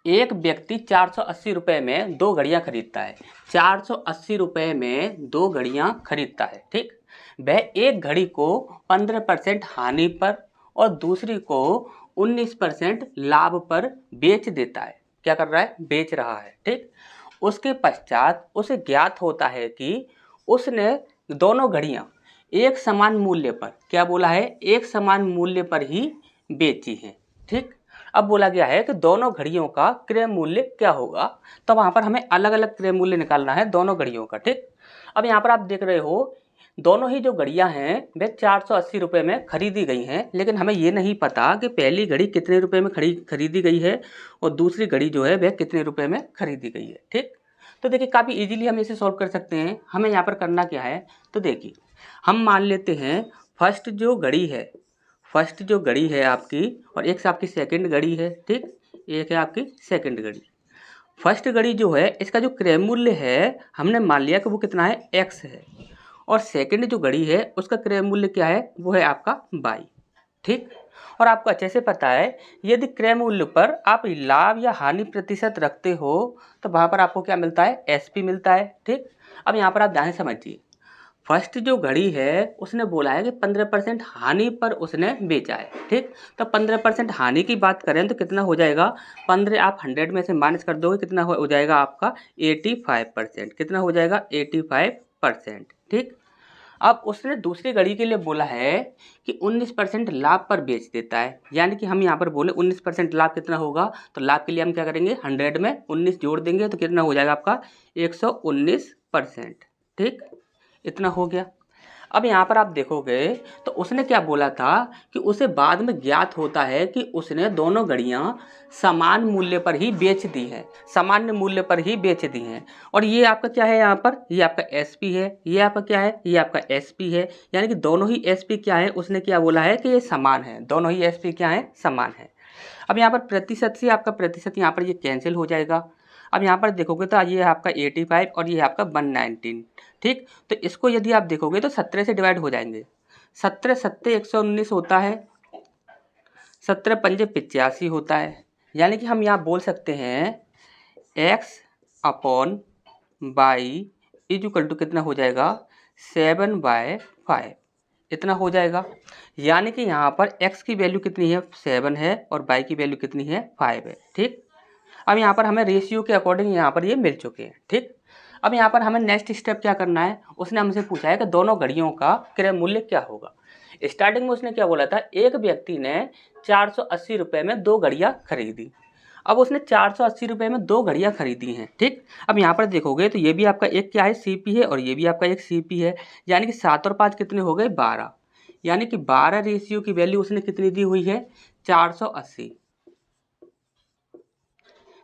एक व्यक्ति 480 रुपये में 2 घड़ियाँ खरीदता है। 480 रुपये में 2 घड़ियाँ खरीदता है, ठीक। वह एक घड़ी को 15% हानि पर और दूसरी को 19% लाभ पर बेच देता है। क्या कर रहा है? बेच रहा है, ठीक। उसके पश्चात उसे ज्ञात होता है कि उसने दोनों घड़ियाँ एक समान मूल्य पर, क्या बोला है? एक समान मूल्य पर ही बेची हैं, ठीक। अब बोला गया है कि दोनों घड़ियों का क्रय मूल्य क्या होगा, तो वहाँ पर हमें अलग अलग क्रय मूल्य निकालना है दोनों घड़ियों का, ठीक। अब यहाँ पर आप देख रहे हो दोनों ही जो घड़ियाँ हैं वे 480 रुपये में खरीदी गई हैं, लेकिन हमें ये नहीं पता कि पहली घड़ी कितने रुपये में खरीदी गई है और दूसरी घड़ी जो है वह कितने रुपये में खरीदी गई है, ठीक। तो देखिए काफ़ी इजीली हम इसे सॉल्व कर सकते हैं। हमें यहाँ पर करना क्या है, तो देखिए हम मान लेते हैं फर्स्ट जो घड़ी है आपकी और एक से आपकी सेकंड घड़ी है, ठीक। एक है आपकी सेकंड घड़ी। फर्स्ट घड़ी जो है इसका जो क्रय मूल्य है हमने मान लिया कि वो कितना है, x है। और सेकंड जो घड़ी है उसका क्रय मूल्य क्या है, वो है आपका y, ठीक। और आपको अच्छे से पता है यदि क्रय मूल्य पर आप लाभ या हानि प्रतिशत रखते हो तो वहाँ पर आपको क्या मिलता है, SP मिलता है, ठीक। अब यहाँ पर आप ध्यान से समझिए, फर्स्ट जो घड़ी है उसने बोला है कि 15% हानि पर उसने बेचा है, ठीक। तो 15% हानि की बात करें तो कितना हो जाएगा, 15 आप 100 में से माइनस कर दोगे, कितना हो जाएगा आपका 85%। कितना हो जाएगा, 85%, ठीक। अब उसने दूसरी घड़ी के लिए बोला है कि 19% लाभ पर बेच देता है, यानी कि हम यहाँ पर बोले 19% लाभ कितना होगा, तो लाभ के लिए हम क्या करेंगे, 100 में 19 जोड़ देंगे तो कितना हो जाएगा आपका 119%, ठीक। इतना हो गया। अब यहाँ पर आप देखोगे तो उसने क्या बोला था कि उसे बाद में ज्ञात होता है कि उसने दोनों घड़ियाँ समान मूल्य पर ही बेच दी हैं, सामान्य मूल्य पर ही बेच दी हैं। और ये आपका क्या है, यहाँ पर ये आपका SP है, ये आपका क्या है, ये आपका SP है, यानी कि दोनों ही SP क्या है, उसने क्या बोला है कि ये समान है, दोनों ही SP क्या है, समान है। अब यहाँ पर प्रतिशत से आपका प्रतिशत यहाँ पर ये कैंसिल हो जाएगा। अब यहाँ पर देखोगे तो ये है आपका 85 और ये है आपका 119, ठीक। तो इसको यदि आप देखोगे तो 17 से डिवाइड हो जाएंगे। 17 सत्ते 119 होता है, 17 पंजे 85 होता है, यानी कि हम यहाँ बोल सकते हैं x/y इक्वल टू कितना हो जाएगा, 7/5, इतना हो जाएगा। यानी कि यहाँ पर x की वैल्यू कितनी है, 7 है और y की वैल्यू कितनी है, 5 है, ठीक। अब यहाँ पर हमें रेशियो के अकॉर्डिंग यहाँ पर ये मिल चुके हैं, ठीक। अब यहाँ पर हमें नेक्स्ट स्टेप क्या करना है, उसने हमसे पूछा है कि दोनों घड़ियों का क्रय मूल्य क्या होगा। स्टार्टिंग में उसने क्या बोला था, एक व्यक्ति ने 480 रुपये में 2 घड़ियाँ खरीदी। अब उसने 480 रुपये में 2 घड़ियाँ खरीदी हैं, ठीक। अब यहाँ पर देखोगे तो ये भी आपका एक क्या है, CP है और ये भी आपका एक CP है, यानी कि 7 और 5 कितने हो गए, 12। यानी कि 12 रेशियो की वैल्यू उसने कितनी दी हुई है, 480।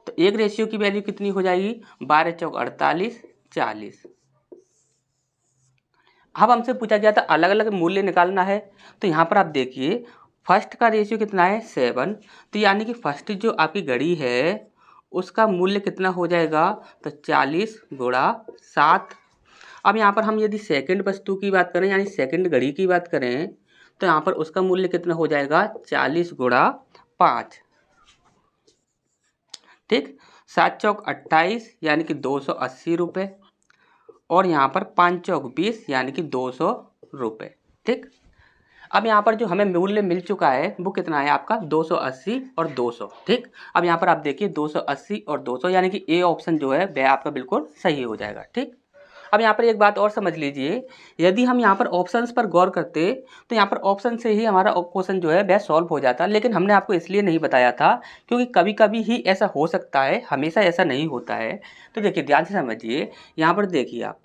तो एक रेशियो की वैल्यू कितनी हो जाएगी, 12 चौक 48, 40। अब हमसे पूछा गया था अलग अलग मूल्य निकालना है, तो यहाँ पर आप देखिए फर्स्ट का रेशियो कितना है, 7। तो यानी कि फर्स्ट जो आपकी घड़ी है उसका मूल्य कितना हो जाएगा, तो 40 गुणा 7। अब यहाँ पर हम यदि सेकंड वस्तु की बात करें यानी सेकंड घड़ी की बात करें तो यहाँ पर उसका मूल्य कितना हो जाएगा, 40 गुणा 5, ठीक। 7 चौक 28 यानी कि 280 रुपये और यहाँ पर 5 चौक 20 यानी कि 200 रुपये, ठीक। अब यहाँ पर जो हमें मूल्य मिल चुका है वो कितना है आपका, 280 और 200, ठीक। अब यहाँ पर आप देखिए 280 और 200 यानी कि A ऑप्शन जो है वह आपका बिल्कुल सही हो जाएगा, ठीक। अब यहाँ पर एक बात और समझ लीजिए, यदि हम यहाँ पर ऑप्शंस पर गौर करते तो यहाँ पर ऑप्शन से ही हमारा क्वेश्चन जो है वह सॉल्व हो जाता, लेकिन हमने आपको इसलिए नहीं बताया था क्योंकि कभी कभी ही ऐसा हो सकता है, हमेशा ऐसा नहीं होता है। तो देखिए ध्यान से समझिए, यहाँ पर देखिए आप,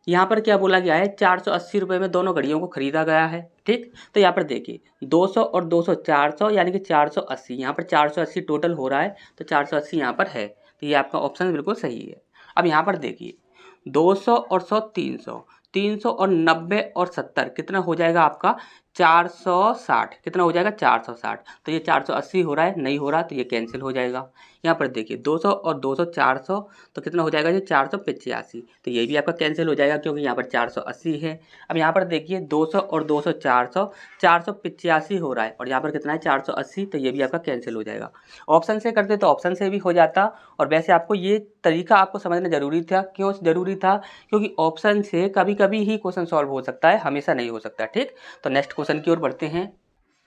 यहाँ पर क्या बोला गया है, 480 रुपये में दोनों घड़ियों को खरीदा गया है, ठीक। तो यहाँ पर देखिए 200 और 200 400 यानी कि 480, यहाँ पर 480 टोटल हो रहा है तो 480 यहाँ पर है, तो ये आपका ऑप्शन बिल्कुल सही है। अब यहाँ पर देखिए 200 और 100 300, 300 और 90 और 70 कितना हो जाएगा आपका 460, कितना हो जाएगा 460। तो ये 480 हो रहा है, नहीं हो रहा तो ये कैंसिल हो जाएगा। यहाँ पर देखिए 200 और 200 400, तो कितना हो जाएगा ये 485। तो ये भी आपका कैंसिल हो जाएगा क्योंकि यहाँ पर 480 है। अब यहाँ पर देखिए 200 और 200 400, 485 हो रहा है और यहाँ पर कितना है 480, तो ये भी आपका कैंसिल हो जाएगा। ऑप्शन से करते तो ऑप्शन से भी हो जाता। और वैसे आपको ये तरीका आपको समझना जरूरी था। क्यों जरूरी था? क्योंकि ऑप्शन से कभी कभी ही क्वेश्चन सॉल्व हो सकता है, हमेशा नहीं हो सकता। ठीक, तो नेक्स्ट क्वेश्चन की ओर बढ़ते हैं।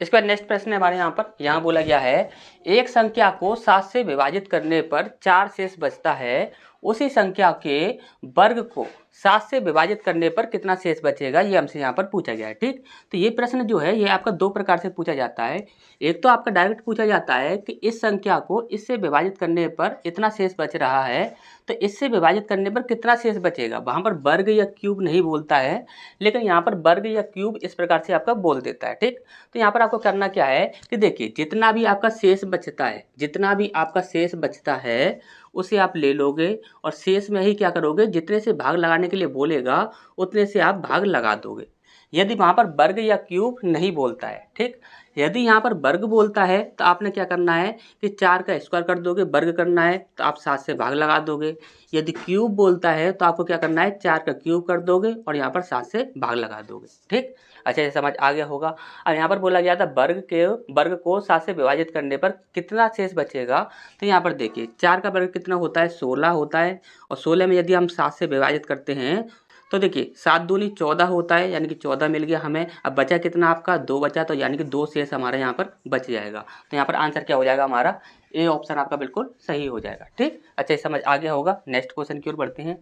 इसके बाद नेक्स्ट प्रश्न है हमारे यहाँ पर, यहाँ बोला गया है एक संख्या को 7 से विभाजित करने पर 4 शेष बचता है, उसी संख्या के वर्ग को 7 से विभाजित करने पर कितना शेष बचेगा, ये हमसे यहाँ पर पूछा गया है। ठीक, तो ये प्रश्न जो है ये आपका दो प्रकार से पूछा जाता है। एक तो आपका डायरेक्ट पूछा जाता है कि इस संख्या को इससे विभाजित करने पर इतना शेष बच रहा है, तो इससे विभाजित करने पर कितना शेष बचेगा। वहाँ पर वर्ग या क्यूब नहीं बोलता है, लेकिन यहाँ पर वर्ग या क्यूब इस प्रकार से आपका बोल देता है। ठीक, तो यहाँ पर आपको करना क्या है कि देखिए जितना भी आपका शेष बचता है, जितना भी आपका शेष बचता है उसे आप ले लोगे और शेष में ही क्या करोगे, जितने से भाग लगाने के लिए बोलेगा उतने से आप भाग लगा दोगे। यदि वहाँ पर वर्ग या क्यूब नहीं बोलता है, ठीक, यदि यहाँ पर वर्ग बोलता है तो आपने क्या करना है कि 4 का स्क्वायर कर दोगे, वर्ग करना है तो आप 7 से भाग लगा दोगे। यदि क्यूब बोलता है तो आपको क्या करना है, 4 का क्यूब कर दोगे और यहाँ पर 7 से भाग लगा दोगे। ठीक, अच्छा ये समझ आ गया होगा। अब यहाँ पर बोला गया था वर्ग को 7 से विभाजित करने पर कितना शेष बचेगा। तो यहाँ पर देखिए 4 का वर्ग कितना होता है, 16 होता है, और 16 में यदि हम 7 से विभाजित करते हैं तो देखिए 7 दूनी 14 होता है, यानी कि 14 मिल गया हमें। अब बचा कितना आपका, 2 बचा, तो यानी कि 2 शेष हमारा यहाँ पर बच जाएगा। तो यहाँ पर आंसर क्या हो जाएगा हमारा, ए ऑप्शन आपका बिल्कुल सही हो जाएगा। ठीक, अच्छा ये समझ आ गया होगा। नेक्स्ट क्वेश्चन की ओर बढ़ते हैं।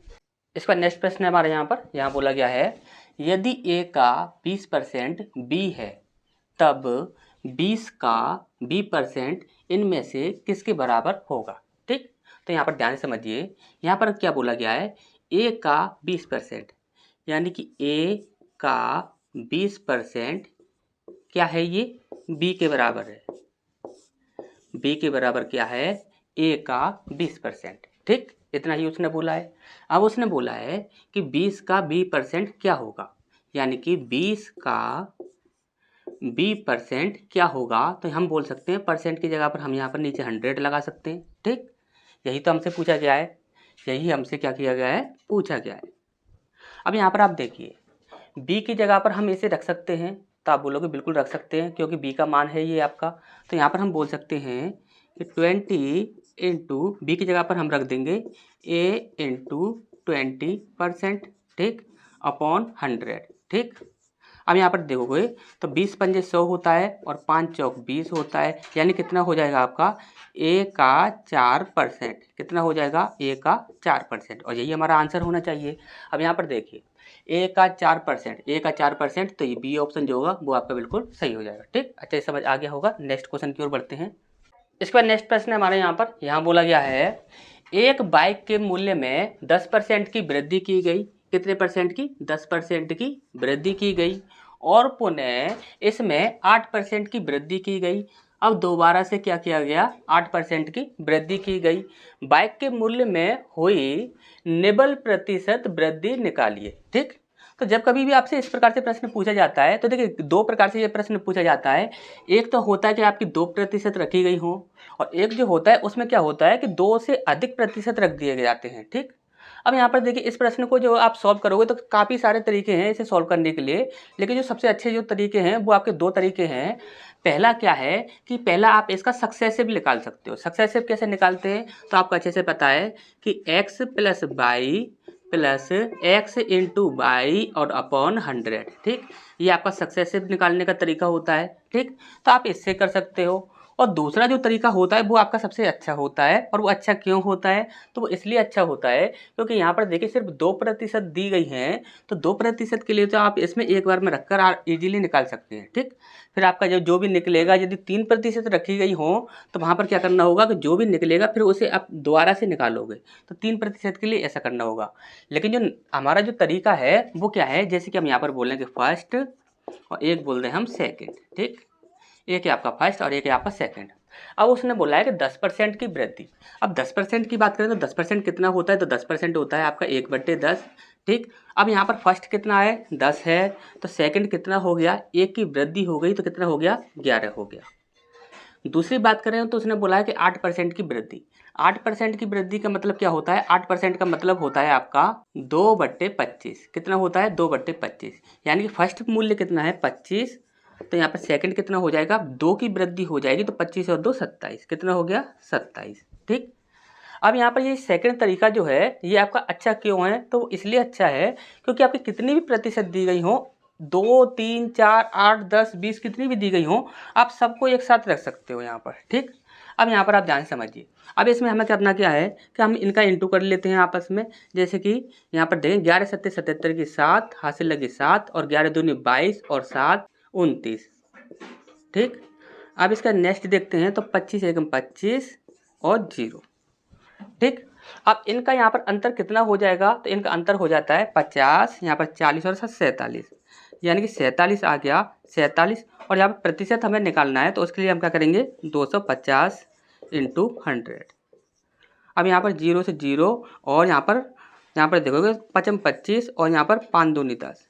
इसका नेक्स्ट प्रश्न है हमारे यहाँ पर, यहाँ बोला गया है यदि ए का 20% बी है तब 20 का b% इनमें से किसके बराबर होगा। ठीक, तो यहाँ पर ध्यान से समझिए, यहाँ पर क्या बोला गया है, ए का 20%, यानी कि ए का 20% क्या है, ये बी के बराबर है। बी के बराबर क्या है, ए का 20%। ठीक, इतना ही उसने बोला है। अब उसने बोला है कि 20 का b% क्या होगा, यानी कि 20 का b% क्या होगा। तो हम बोल सकते हैं परसेंट की जगह पर हम यहाँ पर नीचे 100 लगा सकते हैं। ठीक, यही तो हमसे पूछा गया है, यही हमसे क्या किया गया है, पूछा गया है। अब यहाँ पर आप देखिए b की जगह पर हम इसे रख सकते हैं, तो आप बोलोगे बिल्कुल रख सकते हैं क्योंकि b का मान है ये आपका। तो यहाँ पर हम बोल सकते हैं कि 20 इंटू बी की जगह पर हम रख देंगे a इंटू 20%, ठीक, अपॉन 100। ठीक, अब यहाँ पर देखोगे तो 20 पंजे 100 होता है और 5 चौक 20 होता है, यानी कितना हो जाएगा आपका, ए का 4%। कितना हो जाएगा, ए का 4%, और यही हमारा आंसर होना चाहिए। अब यहाँ पर देखिए ए का 4%, ए का 4%, तो ये बी ऑप्शन जो होगा वो आपका बिल्कुल सही हो जाएगा। ठीक, अच्छा समझ आ गया होगा। नेक्स्ट क्वेश्चन की ओर बढ़ते हैं। इसके बाद नेक्स्ट प्रश्न है हमारे यहाँ पर, यहाँ बोला गया है एक बाइक के मूल्य में 10% की वृद्धि की गई। कितने परसेंट की, 10% की वृद्धि की गई, और पुनः इसमें 8% की वृद्धि की गई। अब दोबारा से क्या किया गया, 8% की वृद्धि की गई। बाइक के मूल्य में हुई निबल प्रतिशत वृद्धि निकालिए। ठीक, तो जब कभी भी आपसे इस प्रकार से प्रश्न पूछा जाता है तो देखिए दो प्रकार से ये प्रश्न पूछा जाता है। एक तो होता है कि आपकी 2% रखी गई हो, और एक जो होता है उसमें क्या होता है कि 2 से अधिक प्रतिशत रख दिए जाते हैं। ठीक, अब यहाँ पर देखिए इस प्रश्न को जो आप सॉल्व करोगे तो काफ़ी सारे तरीके हैं इसे सॉल्व करने के लिए, लेकिन जो सबसे अच्छे जो तरीके हैं वो आपके 2 तरीके हैं। पहला क्या है कि पहला आप इसका सक्सेसिव निकाल सकते हो। सक्सेसिव कैसे निकालते हैं, तो आपको अच्छे से पता है कि x plus y plus x into y और अपॉन 100। ठीक, ये आपका सक्सेसिव निकालने का तरीका होता है। ठीक, तो आप इससे कर सकते हो। और दूसरा जो तरीका होता है वो आपका सबसे अच्छा होता है, और वो अच्छा क्यों होता है, तो वो इसलिए अच्छा होता है क्योंकि यहाँ पर देखिए सिर्फ 2% दी गई हैं, तो 2% के लिए तो आप इसमें एक बार में रखकर इजीली निकाल सकते हैं। ठीक, फिर आपका जो भी निकलेगा, यदि 3% रखी गई हो तो वहाँ पर क्या करना होगा कि जो भी निकलेगा फिर उसे आप दोबारा से निकालोगे, तो 3% के लिए ऐसा करना होगा। लेकिन जो हमारा जो तरीका है वो क्या है, जैसे कि हम यहाँ पर बोलेंगे फर्स्ट और एक बोल रहे हैं हम सेकेंड। ठीक, एक है आपका फर्स्ट और एक है आपका सेकंड। अब उसने बोला है कि 10% की वृद्धि। अब 10% की बात करें तो 10% कितना होता है, तो 10% होता है आपका 1/10। ठीक, अब यहाँ पर फर्स्ट कितना है, 10 है, तो सेकंड कितना हो गया, 1 की वृद्धि हो गई तो कितना हो गया, 11 हो गया। दूसरी बात करें तो उसने बोला है कि 8% की वृद्धि। 8% की वृद्धि का मतलब क्या होता है, 8% का मतलब होता है आपका 2/25। कितना होता है, 2/25, यानी कि फर्स्ट मूल्य कितना है 25, तो यहाँ पर सेकंड कितना हो जाएगा, 2 की वृद्धि हो जाएगी तो 25 और 2 27, कितना हो गया 27। ठीक, अब यहाँ पर ये सेकंड तरीका जो है ये आपका अच्छा क्यों है, तो इसलिए अच्छा है क्योंकि आपकी कितनी भी प्रतिशत दी गई हो, 2, 3, 4, 8, 10, 20 कितनी भी दी गई हो, आप सबको एक साथ रख सकते हो यहाँ पर। ठीक, अब यहाँ पर आप ध्यान से समझिए। अब इसमें हमें करना क्या है कि हम इनका इंटू कर लेते हैं आपस में। जैसे कि यहाँ पर देखें 11 सत्ते 77 की 7, हासिल लगी 7, और 11 दूनी 22 और 7 29। ठीक, अब इसका नेक्स्ट देखते हैं तो 25 एकम 25 और 0। ठीक, अब इनका यहाँ पर अंतर कितना हो जाएगा, तो इनका अंतर हो जाता है 50, यहाँ पर 40 और 47, यानी कि 47 आ गया 47। और यहाँ पर प्रतिशत हमें निकालना है तो उसके लिए हम क्या करेंगे, 250 × 100। अब यहाँ पर 0 से 0, और यहाँ पर देखोगे 5 25 और यहाँ पर 5 दूनी 10,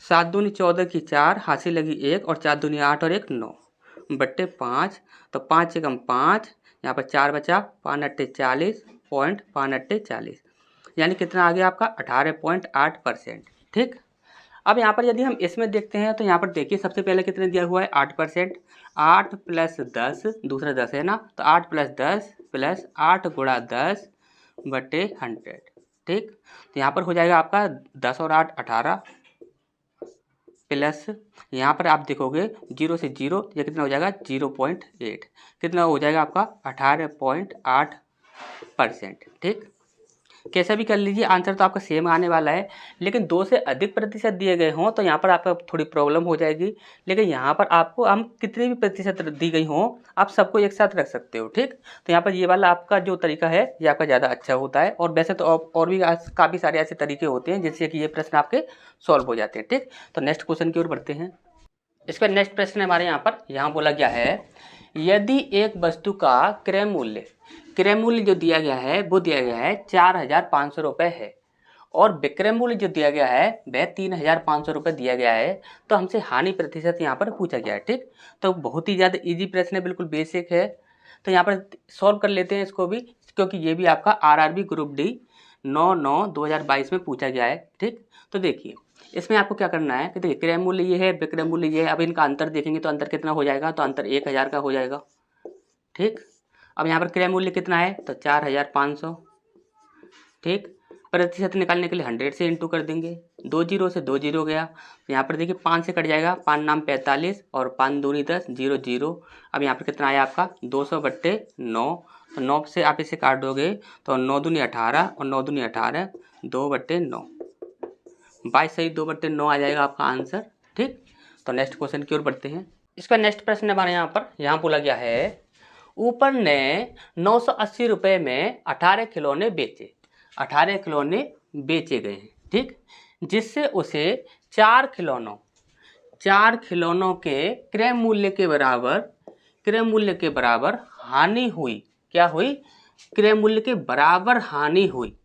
7 दूनी 14 की 4, हासिल लगी 1 और 4 दूनी 8 और 1 9 बट्टे 5, तो 5 एकम 5, यहाँ पर 4 बचा, 5 अट्टे 40, 5 अट्टे 40, यानी कितना आ गया आपका 18.8%। ठीक, अब यहाँ पर यदि हम इसमें देखते हैं तो यहाँ पर देखिए सबसे पहले कितने दिया हुआ है 8%, 8 + 10, दूसरा 10 है ना, तो 8 + 10 + 8 × 10 बट्टे 100। ठीक, तो यहाँ पर हो जाएगा आपका 10 और 8 18, प्लस यहाँ पर आप देखोगे 0 से 0, ये कितना हो जाएगा 0.8, कितना हो जाएगा आपका 18.8%। ठीक, कैसा भी कर लीजिए आंसर तो आपका सेम आने वाला है, लेकिन 2 से अधिक प्रतिशत दिए गए हों तो यहाँ पर आपका थोड़ी प्रॉब्लम हो जाएगी। लेकिन यहाँ पर आपको हम कितनी भी प्रतिशत दी गई हों आप सबको एक साथ रख सकते हो। ठीक, तो यहाँ पर ये वाला आपका जो तरीका है ये आपका ज़्यादा अच्छा होता है, और वैसे तो और भी काफ़ी सारे ऐसे तरीके होते हैं जिससे कि ये प्रश्न आपके सॉल्व हो जाते हैं। ठीक, तो नेक्स्ट क्वेश्चन की ओर बढ़ते हैं। इसका नेक्स्ट प्रश्न हमारे यहाँ बोला गया है, यदि एक वस्तु का क्रय मूल्य जो दिया गया है वो दिया गया है 4,500 रुपये है, और विक्रय मूल्य जो दिया गया है वह 3,500 रुपये दिया गया है, तो हमसे हानि प्रतिशत यहाँ पर पूछा गया है। ठीक, तो बहुत ही ज़्यादा इजी प्रश्न है, बिल्कुल बेसिक है। तो यहाँ पर सॉल्व कर लेते हैं इसको भी, क्योंकि ये भी आपका RRB ग्रुप डी 9/9/2022 में पूछा गया है। ठीक, तो देखिए इसमें आपको क्या करना है कि देखिए क्रय मूल्य ये है, विक्रय मूल्य ये है। अब इनका अंतर देखेंगे तो अंतर कितना हो जाएगा, तो अंतर 1,000 का हो जाएगा। ठीक, अब यहाँ पर क्रय मूल्य कितना है, तो 4,500। ठीक, प्रतिशत निकालने के लिए 100 से इंटू कर देंगे, 2 0 से 2 0 गया, तो यहाँ पर देखिए 5 से कट जाएगा, 5 नाम 45 और 5 दूनी 10, 0 0। अब यहाँ पर कितना आया आपका 200/9, तो 9 से आप इसे काट दोगे तो 9 दूनी 18 और 9 दूनी 18, 2/9, 22 सही 2/9 आ जाएगा आपका आंसर। ठीक, तो नेक्स्ट क्वेश्चन की ओर बढ़ते हैं। इसका नेक्स्ट प्रश्न हमारे यहाँ बोला गया है, ऊपर ने 980 रुपये में 18 खिलौने बेचे, 18 खिलौने बेचे गए हैं। ठीक, जिससे उसे 4 खिलौनों के क्रय मूल्य के बराबर हानि हुई। क्या हुई, क्रय मूल्य के बराबर हानि हुई।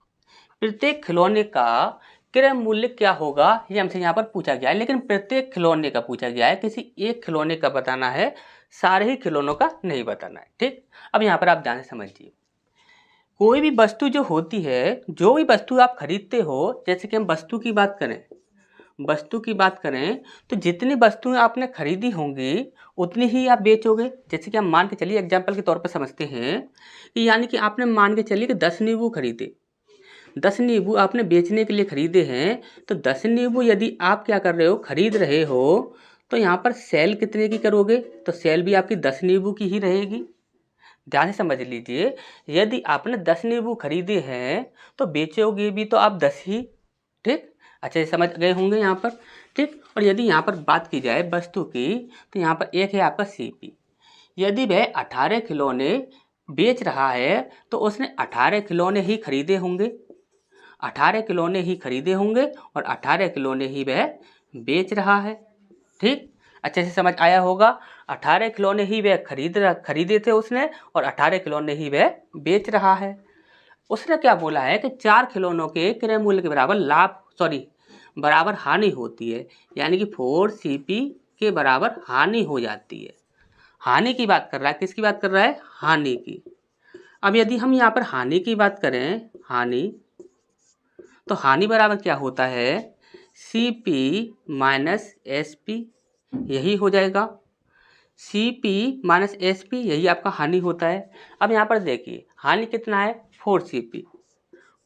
प्रत्येक खिलौने का क्रय मूल्य क्या होगा ये हमसे यहाँ पर पूछा गया है, लेकिन प्रत्येक खिलौने का पूछा गया है, किसी एक खिलौने का बताना है, सारे ही खिलौनों का नहीं बताना है। ठीक, अब यहाँ पर आप ध्यान से समझिए, कोई भी वस्तु जो होती है, जो भी वस्तु आप खरीदते हो, जैसे कि हम वस्तु की बात करें तो जितनी वस्तुएं आपने खरीदी होंगी उतनी ही आप बेचोगे। जैसे कि हम मान के चलिए एग्जाम्पल के तौर पर समझते हैं कि यानी कि आपने मान के चलिए कि 10 नींबू खरीदे, 10 नींबू आपने बेचने के लिए खरीदे हैं, तो 10 नींबू यदि आप क्या कर रहे हो, खरीद रहे हो, तो यहाँ पर सेल कितने की करोगे, तो सेल भी आपकी 10 नींबू की ही रहेगी। ध्यान से समझ लीजिए, यदि आपने 10 नींबू खरीदे हैं तो बेचोगे भी तो आप 10 ही। ठीक, अच्छे से समझ गए होंगे यहाँ पर। ठीक, और यदि यहाँ पर बात की जाए वस्तु की, तो यहाँ पर एक है आपका CP। यदि वह 18 खिलौने बेच रहा है तो उसने 18 खिलौने ही खरीदे होंगे, 18 खिलौने ही खरीदे होंगे और 18 खिलौने ही वह बेच रहा है। ठीक, अच्छे से समझ आया होगा। 18 खिलौने ही वह खरीदे थे उसने और 18 खिलौने ही वह बेच रहा है। उसने क्या बोला है कि 4 खिलौनों के क्रय मूल्य के बराबर बराबर हानि होती है, यानी कि 4CP के बराबर हानि हो जाती है। हानि की बात कर रहा है, किसकी बात कर रहा है? हानि की। अब यदि हम यहाँ पर हानि की बात करें, हानि, तो हानि बराबर क्या होता है? CP माइनस SP, यही हो जाएगा। CP माइनस SP यही आपका हानि होता है। अब यहाँ पर देखिए हानि कितना है? 4CP।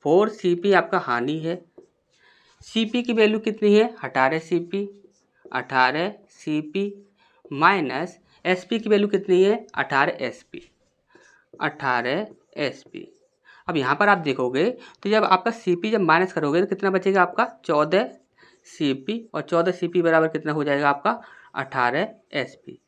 4CP आपका हानि है। CP की वैल्यू कितनी है? 18CP। 18CP माइनस SP की वैल्यू कितनी है? 18SP। 18SP। अब यहाँ पर आप देखोगे तो जब आपका CP जब माइनस करोगे तो कितना बचेगा आपका? 14CP, और 14CP बराबर कितना हो जाएगा आपका? 18SP।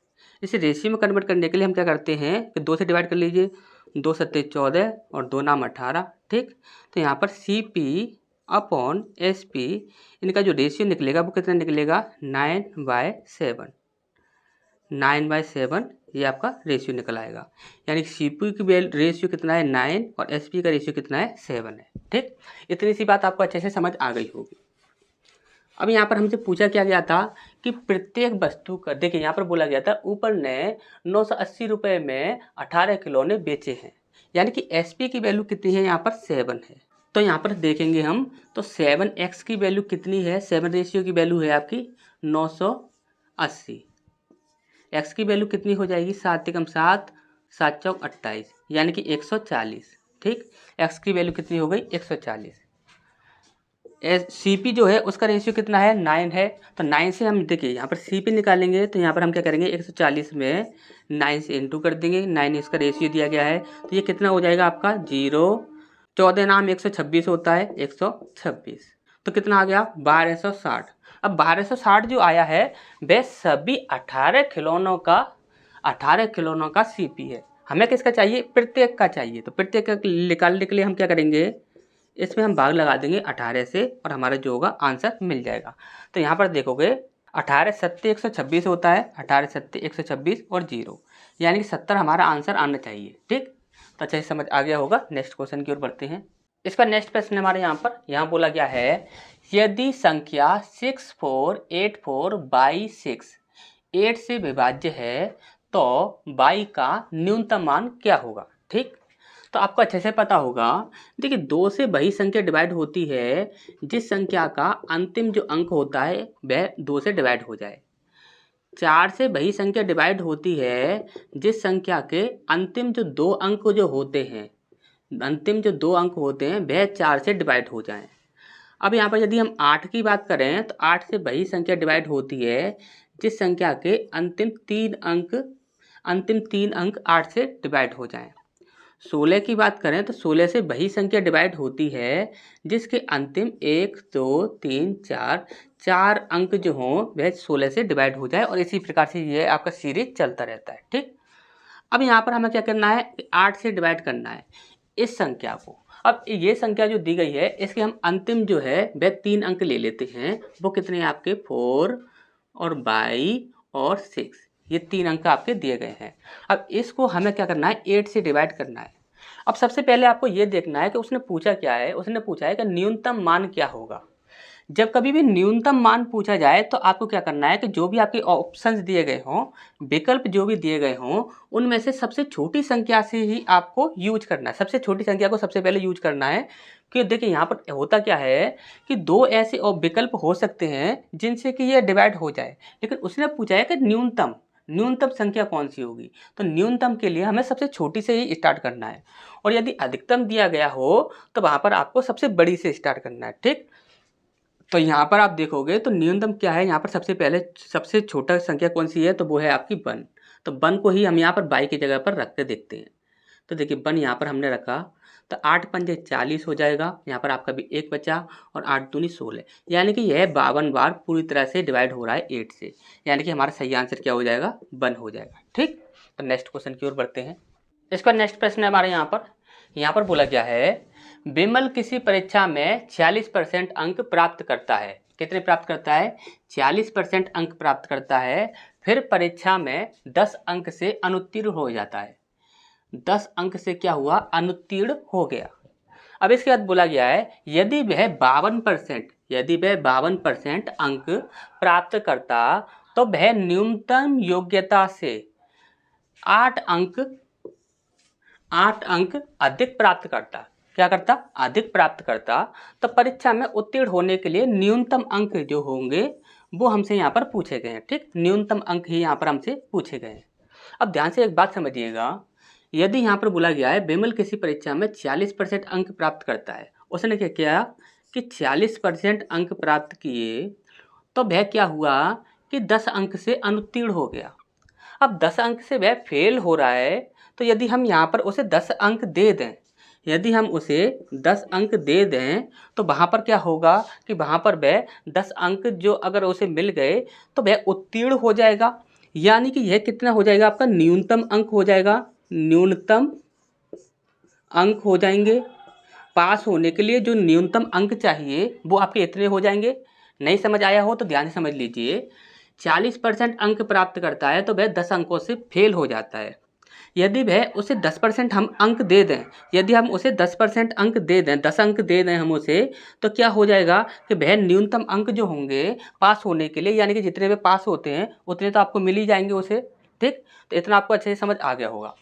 इसे रेशियो में कन्वर्ट करने के लिए हम क्या करते हैं कि 2 से डिवाइड कर लीजिए, 2 सत्ते 14 और 2 नाम 18, ठीक। तो यहाँ पर CP अपॉन SP, इनका जो रेशियो निकलेगा वो कितना निकलेगा? 9/7। 9/7 ये आपका रेशियो निकल आएगा, यानी CP की रेशियो कितना है? 9 और SP का रेशियो कितना है? 7 है, ठीक। इतनी सी बात आपको अच्छे से समझ आ गई होगी। अब यहाँ पर हमसे पूछा क्या गया था कि प्रत्येक वस्तु का, देखिए यहाँ पर बोला गया था ऊपर ने 980 रुपये में 18 खिलौने बेचे हैं, यानी कि SP की वैल्यू कितनी है? यहाँ पर 7 है। तो यहाँ पर देखेंगे हम तो 7x की वैल्यू कितनी है? 7 रेशियो की वैल्यू है आपकी 980। x की वैल्यू कितनी हो जाएगी? 7 एकम 7, 7 चौक 28, यानी कि 140, ठीक। x की वैल्यू कितनी हो गई? 140। CP जो है उसका रेशियो कितना है? 9 है। तो 9 से हम देखिए यहाँ पर CP निकालेंगे तो यहाँ पर हम क्या करेंगे? 140 में 9 से इंटू कर देंगे। 9 इसका रेशियो दिया गया है तो ये कितना हो जाएगा आपका? 0, 14 नाम 126 होता है, 126, तो कितना आ गया? 1260। अब 1260 जो आया है वह सभी 18 खिलौनों का CP है। हमें किसका चाहिए? प्रत्येक का चाहिए। तो प्रत्येक का निकालने के लिए हम क्या करेंगे? इसमें हम भाग लगा देंगे 18 से और हमारा जो होगा आंसर मिल जाएगा। तो यहाँ पर देखोगे 18 सत्ते 126 होता है, 18 सत्ते 126 और 0, यानी कि 70 हमारा आंसर आना चाहिए, ठीक। तो अच्छे से समझ आ गया होगा। नेक्स्ट क्वेश्चन की ओर बढ़ते हैं। इसका नेक्स्ट प्रश्न हमारे यहाँ बोला गया है, यदि संख्या 6484/6 8 से विभाज्य है तो y का न्यूनतम मान क्या होगा, ठीक। तो आपको अच्छे से पता होगा, देखिए 2 से वही संख्या डिवाइड होती है जिस संख्या का अंतिम जो अंक होता है वह 2 से डिवाइड हो जाए। 4 से वही संख्या डिवाइड होती है जिस संख्या के अंतिम जो 2 अंक जो होते हैं वह 4 से डिवाइड हो जाएं। अब यहाँ पर यदि हम 8 की बात करें तो 8 से वही संख्या डिवाइड होती है जिस संख्या के अंतिम 3 अंक 8 से डिवाइड हो जाएं। 16 की बात करें तो 16 से वही संख्या डिवाइड होती है जिसके अंतिम 1 2 3 4 अंक जो हों वह 16 से डिवाइड हो जाए, और इसी प्रकार से ये आपका सीरीज चलता रहता है, ठीक। अब यहाँ पर हमें क्या करना है? 8 से डिवाइड करना है इस संख्या को। अब ये संख्या जो दी गई है इसके हम अंतिम जो है वह 3 अंक ले लेते हैं। वो कितने हैं आपके? 4 और 22 और 6, ये 3 अंक आपके दिए गए हैं। अब इसको हमें क्या करना है? 8 से डिवाइड करना है। अब सबसे पहले आपको ये देखना है कि उसने पूछा क्या है। उसने पूछा है कि न्यूनतम मान क्या होगा। जब कभी भी न्यूनतम मान पूछा जाए तो आपको क्या करना है कि जो भी आपके ऑप्शंस दिए गए हों, विकल्प जो भी दिए गए हों, उनमें से सबसे छोटी संख्या से ही आपको यूज करना है। सबसे छोटी संख्या को सबसे पहले यूज करना है। कि देखिए यहाँ पर होता क्या है कि 2 ऐसे विकल्प हो सकते हैं जिनसे कि ये डिवाइड हो जाए, लेकिन उसने पूछा है कि न्यूनतम संख्या कौन सी होगी। तो न्यूनतम के लिए हमें सबसे छोटी से ही स्टार्ट करना है, और यदि अधिकतम दिया गया हो तो वहाँ पर आपको सबसे बड़ी से स्टार्ट करना है, ठीक। तो यहाँ पर आप देखोगे तो न्यूनतम क्या है, यहाँ पर सबसे पहले सबसे छोटा संख्या कौन सी है, तो वो है आपकी 1। तो 1 को ही हम यहाँ पर 22 की जगह पर रख के देखते हैं। तो देखिए 1 यहाँ पर हमने रखा तो 8 पंजे 40 हो जाएगा। यहाँ पर आपका भी 1 बचा और 8 दूनी 16, यानी कि यह 52 बार पूरी तरह से डिवाइड हो रहा है 8 से, यानी कि हमारा सही आंसर क्या हो जाएगा? 1 हो जाएगा, ठीक। तो नेक्स्ट क्वेश्चन की ओर बढ़ते हैं। इसका नेक्स्ट प्रश्न है हमारे यहाँ पर बोला गया है, विमल किसी परीक्षा में 46% अंक प्राप्त करता है। कितने प्राप्त करता है? 46% अंक प्राप्त करता है। फिर परीक्षा में 10 अंक से अनुत्तीर्ण हो जाता है। 10 अंक से क्या हुआ, अनुत्तीर्ण हो गया। अब इसके बाद बोला गया है यदि वह 52% अंक प्राप्त करता तो वह न्यूनतम योग्यता से 8 अंक अधिक प्राप्त करता। क्या करता, अधिक प्राप्त करता। तो परीक्षा में उत्तीर्ण होने के लिए न्यूनतम अंक जो होंगे वो हमसे यहाँ पर पूछे गए हैं। ठीक, न्यूनतम अंक ही यहाँ पर हमसे पूछे गए हैं। अब ध्यान से एक बात समझिएगा, यदि यहाँ पर बोला गया है बिमल किसी परीक्षा में 40% अंक प्राप्त करता है, उसने क्या किया कि 40% अंक प्राप्त किए, तो वह क्या हुआ कि 10 अंक से अनुत्तीर्ण हो गया। अब 10 अंक से वह फेल हो रहा है, तो यदि हम यहाँ पर उसे 10 अंक दे दें, यदि हम उसे 10 अंक दे दें तो वहाँ पर क्या होगा कि वहाँ पर वह 10 अंक जो अगर उसे मिल गए तो वह उत्तीर्ण हो जाएगा। यानी कि यह कितना हो जाएगा, आपका न्यूनतम अंक हो जाएगा, न्यूनतम अंक हो जाएंगे। पास होने के लिए जो न्यूनतम अंक चाहिए वो आपके इतने हो जाएंगे। नहीं समझ आया हो तो ध्यान से समझ लीजिए। 40% अंक प्राप्त करता है तो वह 10 अंकों से फेल हो जाता है। यदि वह उसे 10% हम अंक दे दें, यदि हम उसे 10% अंक दे दें, 10 अंक दे दें हम उसे, तो क्या हो जाएगा कि वह न्यूनतम अंक जो होंगे पास होने के लिए, यानी कि जितने वे पास होते हैं उतने तो आपको मिल ही जाएंगे उसे। ठीक, तो इतना आपको अच्छे से समझ आ गया होगा।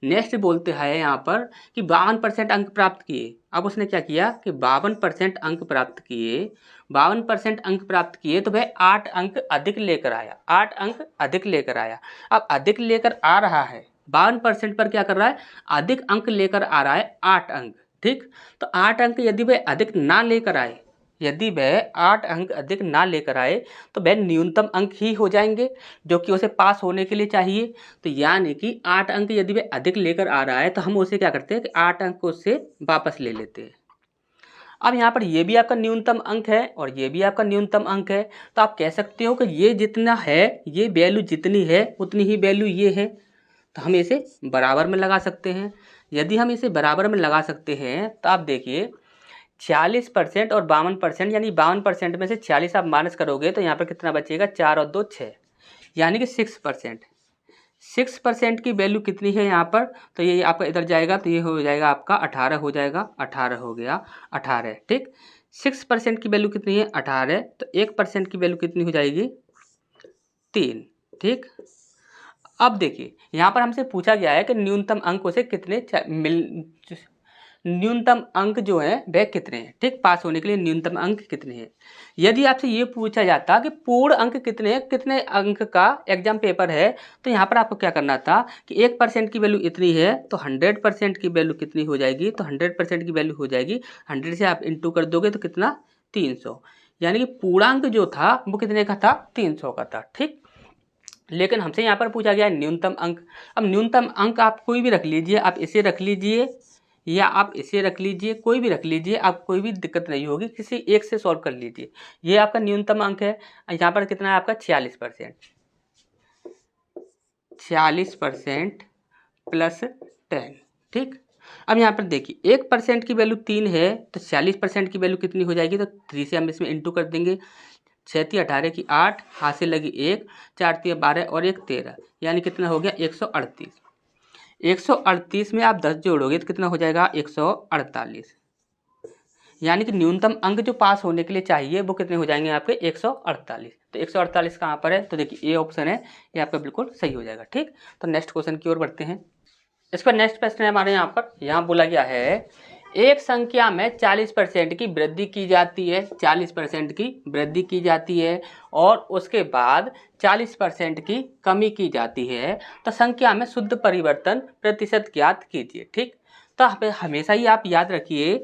नेक्स्ट बोलते हैं यहाँ पर कि 52% अंक प्राप्त किए। अब उसने क्या किया कि 52% अंक प्राप्त किए, 52% अंक प्राप्त किए तो वह 8 अंक अधिक लेकर आया, 8 अंक अधिक लेकर आया। अब अधिक लेकर आ रहा है, 52% पर क्या कर रहा है, अधिक अंक लेकर आ रहा है 8 अंक। ठीक, तो 8 अंक यदि वह अधिक ना लेकर आए, यदि वह 8 अंक अधिक ना लेकर आए तो वह न्यूनतम अंक ही हो जाएंगे जो कि उसे पास होने के लिए चाहिए। तो यानी कि 8 अंक यदि वह अधिक लेकर आ रहा है तो हम उसे क्या करते हैं कि 8 अंक उससे वापस ले लेते हैं। अब यहाँ पर ये भी आपका न्यूनतम अंक है और ये भी आपका न्यूनतम अंक है, तो आप कह सकते हो कि ये जितना है, ये वैल्यू जितनी है उतनी ही वैल्यू ये है, तो हम इसे बराबर में लगा सकते हैं। यदि हम इसे बराबर में लगा सकते हैं तो आप देखिए 40% और 52%, यानी 52% में से 40 आप माइनस करोगे तो यहाँ पर कितना बचेगा, 4 और 2 6, यानी कि 6%। 6% की वैल्यू कितनी है यहाँ पर, तो ये आपका इधर जाएगा तो ये हो जाएगा आपका 18 हो जाएगा, 18 हो गया, 18। ठीक, 6% की वैल्यू कितनी है, 18, तो 1% की वैल्यू कितनी हो जाएगी, 3। ठीक, अब देखिए यहाँ पर हमसे पूछा गया है कि न्यूनतम अंक उसे कितने न्यूनतम अंक जो है वह कितने हैं। ठीक, पास होने के लिए न्यूनतम अंक कितने हैं। यदि आपसे ये पूछा जाता कि पूर्ण अंक कितने हैं, कितने अंक का एग्जाम पेपर है, तो यहाँ पर आपको क्या करना था कि 1% की वैल्यू इतनी है तो 100% की वैल्यू कितनी हो जाएगी, तो 100% की वैल्यू हो जाएगी 100 से आप इंटू कर दोगे तो कितना, 300, यानी कि पूर्णांक जो था वो कितने का था, 300 का था। ठीक, लेकिन हमसे यहाँ पर पूछा गया है न्यूनतम अंक। अब न्यूनतम अंक आप कोई भी रख लीजिए, आप इसे रख लीजिए या आप इसे रख लीजिए, कोई भी रख लीजिए, आप कोई भी दिक्कत नहीं होगी, किसी एक से सॉल्व कर लीजिए। ये आपका न्यूनतम अंक है, यहाँ पर कितना है आपका 40%, 40% प्लस 10। ठीक, अब यहाँ पर देखिए 1% की वैल्यू 3 है तो 40% की वैल्यू कितनी हो जाएगी, तो 3 से हम इसमें इंटू कर देंगे। 6 × 18 की 8, हाथ से लगी 1, 4 × 12 और 1 13, यानी कितना हो गया 138। 138 में आप 10 जोड़ोगे तो कितना हो जाएगा 148, यानी कि न्यूनतम अंक जो पास होने के लिए चाहिए वो कितने हो जाएंगे आपके 148। तो 148 कहाँ पर है, तो देखिए ये ऑप्शन है, ये आपका बिल्कुल सही हो जाएगा। ठीक, तो नेक्स्ट क्वेश्चन की ओर बढ़ते हैं। इस पर नेक्स्ट प्रश्न है हमारे यहाँ पर, यहाँ बोला गया है एक संख्या में 40% की वृद्धि की जाती है, 40% की वृद्धि की जाती है और उसके बाद 40% की कमी की जाती है, तो संख्या में शुद्ध परिवर्तन प्रतिशत ज्ञात कीजिए। ठीक, तो हमेशा ही आप याद रखिए,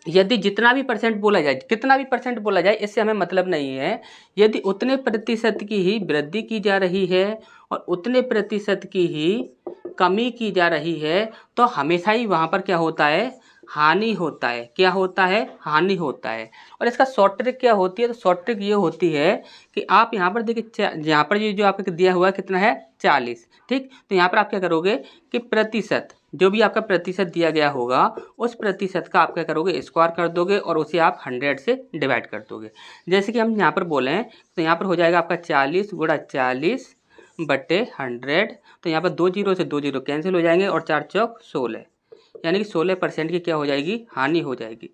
यदि जितना भी परसेंट बोला जाए, कितना भी परसेंट बोला जाए, इससे हमें मतलब नहीं है। यदि उतने प्रतिशत की ही वृद्धि की जा रही है और उतने प्रतिशत की ही कमी की जा रही है, तो हमेशा ही वहाँ पर क्या होता है, हानि होता है। क्या होता है, हानि होता है। और इसका शॉर्ट ट्रिक क्या होती है, तो शॉर्ट ट्रिक ये होती है कि आप यहाँ पर देखिए, यहाँ पर ये जो आपको दिया हुआ है कितना है 40। ठीक, तो यहाँ पर आप क्या करोगे कि प्रतिशत, जो भी आपका प्रतिशत दिया गया होगा उस प्रतिशत का आप क्या करोगे, स्क्वायर कर दोगे और उसे आप 100 से डिवाइड कर दोगे। जैसे कि हम यहाँ पर बोलें तो यहाँ पर हो जाएगा आपका 40 × 40 बटे 100। तो यहाँ पर 2 जीरो से 2 जीरो कैंसिल हो जाएंगे और 4 चौक 16, यानी कि 16% की क्या हो जाएगी, हानि हो जाएगी।